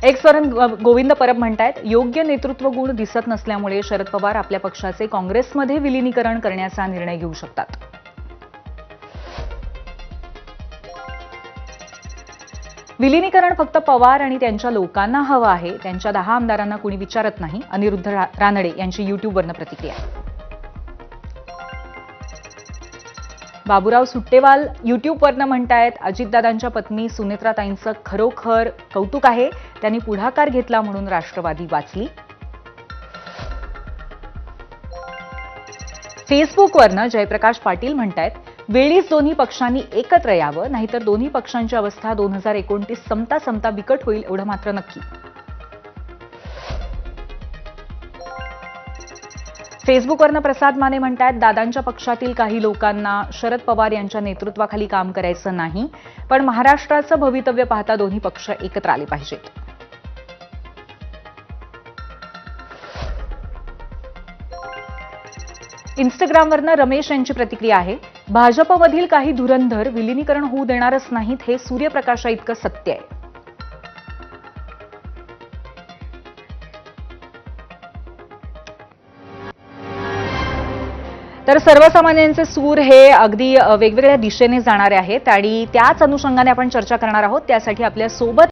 एक्सवरून गोविंद परब म्हणतायत, योग्य नेतृत्व गुण दिसत नसल्यामुळे शरद पवार आपल्या पक्षाचे काँग्रेसमध्ये विलिनीकरण करण्याचा निर्णय घेऊ शकतात. विलिनीकरण फक्त पवार आणि त्यांच्या लोकांना हवं आहे, त्यांच्या 10 आमदारांना कुणी विचारत नाही. अनिरुद्ध रानडे यांची युट्यूबवरनं प्रतिक्रिया. बाबूराव सुट्टेवाल युट्यूबवरनं म्हणतायत, अजितदादांच्या पत्नी सुनेत्राताईंचं खरोखर कौतुक आहे, त्यांनी पुढाकार घेतला म्हणून राष्ट्रवादी वाचली. फेसबुकवरनं जयप्रकाश पाटील म्हणतायत, वेळीच दोन्ही पक्षांनी एकत्र यावं, नाहीतर दोन्ही पक्षांची अवस्था 2029 संपता संपता बिकट होईल एवढं मात्र नक्की. फेसबुकवरनं प्रसाद माने म्हणतायत, दादांच्या पक्षातील काही लोकांना शरद पवार यांच्या नेतृत्वाखाली काम करायचं नाही, पण महाराष्ट्राचं भवितव्य पाहता दोन्ही पक्ष एकत्र आले पाहिजेत. इन्स्टाग्रामवरनं रमेश यांची प्रतिक्रिया आहे, भाजपमधील काही धुरंधर विलिनीकरण होऊ देणारच नाहीत, हे सूर्यप्रकाशा इतकं सत्य आहे. तर सर्वसामान्यांचे सूर हे अगदी वेगवेगळ्या दिशेने जाणारे आहेत आणि त्याच अनुषंगाने आपण चर्चा करणार आहोत. त्यासाठी आपल्या सोबत